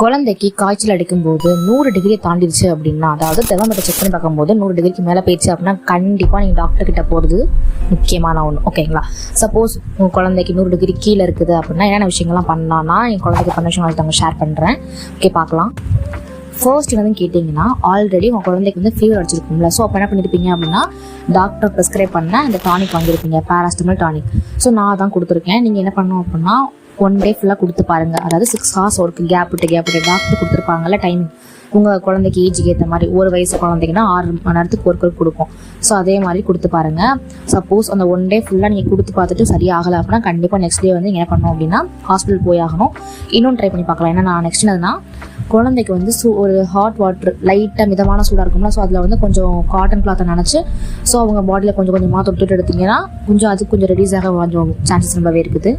குழந்தைக்கு காய்ச்சல் அடிக்கும்போது 100 டிகிரி தாண்டிடுச்சு அப்படின்னா, அதாவது தெர்மாமீட்டர் செக் பண்ணி பார்க்கும்போது 100 டிகிரிக்கு மேலே போயிடுச்சு அப்படின்னா கண்டிப்பாக நீங்கள் டாக்டர் கிட்ட போகிறது முக்கியமான ஒன்று. ஓகேங்களா? சப்போஸ் உங்கள் குழந்தைக்கு 100 டிகிரி கீழே இருக்குது அப்படின்னா என்னென்ன விஷயங்கள்லாம் பண்ணலான்னா என் குழந்தைக்கு பண்ண விஷயம் ஒருத்தவங்க ஷேர் பண்ணுறேன். ஓகே, பார்க்கலாம். ஃபர்ஸ்ட் வந்து கேட்டிங்கன்னா, ஆல்ரெடி உங்கள் குழந்தைக்கு வந்து ஃபீவர் அடிச்சிருக்கும்ல. ஸோ அப்போ என்ன பண்ணியிருப்பீங்க அப்படின்னா டாக்டர் ப்ரிஸ்கிரைப் பண்ண அந்த டானிக் வாங்கியிருப்பீங்க, பேராசிட்டமல் டானிக். ஸோ நான் தான் கொடுத்துருக்கேன். நீங்கள் என்ன பண்ணணும் அப்படின்னா 1 டே ஃபுல்லாக கொடுத்து பாருங்கள். அதாவது 6 hours ஒர்க்கு கேப் விட்டு டாக்டர் கொடுத்துருப்பாங்கல்ல டைமிங். உங்கள் குழந்தைக்கு ஏஜுக்கு ஏற்ற மாதிரி 1 வயசு குழந்தைங்கன்னா 6 மணி நேரத்துக்கு ஒரு கொடுக்கும். ஸோ அதே மாதிரி கொடுத்து பாருங்கள். சப்போஸ் அந்த 1 டே ஃபுல்லாக நீங்கள் கொடுத்து பார்த்துட்டு சரியாகலை அப்படின்னா கண்டிப்பாக நெக்ஸ்ட் டே வந்து என்ன பண்ணணும் அப்படின்னா ஹாஸ்பிட்டல் போய் ஆகணும். இன்னொன்று ட்ரை பண்ணி பார்க்கலாம். ஏன்னா நான் நெக்ஸ்ட் என்னதுன்னா, குழந்தைக்கு வந்து ஒரு ஹாட் வாட்டர் லைட்டாக மிதமான சூடாக இருக்கும்ல. ஸோ அதில் வந்து கொஞ்சம் காட்டன் கிளாத்தை நினச்சி ஸோ அவங்க பாடியில் கொஞ்சமாக தொட்டுட்டு எடுத்திங்கன்னா அது கொஞ்சம் ரெடியூஸ் ஆக கொஞ்சம் சான்சஸ் ரொம்பவே இருக்குது.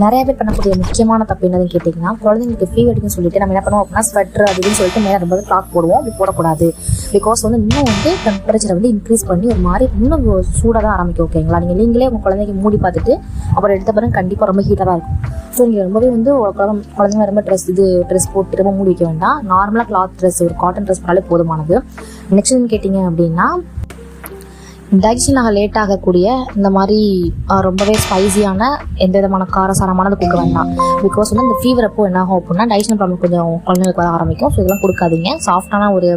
நிறைய பேர் பண்ணக்கூடிய முக்கியமான தப்பு என்னதுன்னு கேட்டிங்கன்னா, குழந்தைங்களுக்கு ஃபீவர் அடிக்குன்னு சொல்லிட்டு நம்ம என்ன பண்ணுவோம் அப்படின்னா ஸ்வெட்டர் அதுன்னு சொல்லிட்டு மேலே ரொம்ப கிளாத் போடுவோம். அப்படி போடக்கூடாது. பிகாஸ் வந்து இன்னும் வந்து டெம்பரேச்சரை வந்து இன்க்ரீஸ் பண்ணி ஒரு மாதிரி இன்னும் சூடாக தான் ஆரம்பிக்கும். ஓகேங்களா? நீங்களே உங்கள் குழந்தைக்கு மூடி பார்த்துட்டு அப்புறம் எடுத்த பிறகு கண்டிப்பாக ரொம்ப ஹீட்டாக தான் இருக்கும். ஸோ நீங்கள் ரொம்பவே வந்து குழந்தைங்க ரொம்ப ட்ரெஸ் போட்டு ரொம்ப மூடி வைக்க வேண்டாம். நார்மலாக கிளாத் ட்ரெஸ், ஒரு காட்டன் ட்ரெஸ் பண்ணாலே போதுமானது. நெக்ஸ்ட் கேட்டிங்க அப்படின்னா, டைஜஷன் ஆக லேட் ஆகக்கூடிய இந்த மாதிரி ரொம்பவே ஸ்பைசியான எந்த விதமான காரசாரமானது கொடுக்க வேண்டாம். பிகாஸ் வந்து இந்த ஃபீவர் அப்போ என்ன ஆகும் அப்படின்னா டைஜஷன் ப்ராப்ளம் கொஞ்சம் குழந்தைங்களுக்கு வர ஆரம்பிக்கும். ஸோ இதெல்லாம் கொடுக்காதீங்க. சாஃப்டான ஒரு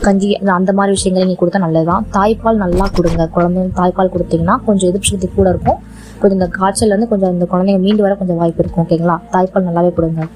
கஞ்சி அந்த மாதிரி விஷயங்களை நீங்கள் கொடுத்தா நல்லது தான். தாய்ப்பால் நல்லா கொடுங்க. குழந்தைங்க தாய்ப்பால் கொடுத்தீங்கன்னா கொஞ்சம் எதிர்ப்பு சக்தி கூட இருக்கும். கொஞ்சம் இந்த காய்ச்சல் வந்து கொஞ்சம் இந்த குழந்தைங்க மீண்டு வர கொஞ்சம் வாய்ப்பு இருக்கும். ஓகேங்களா? தாய்ப்பால் நல்லாவே கொடுங்க.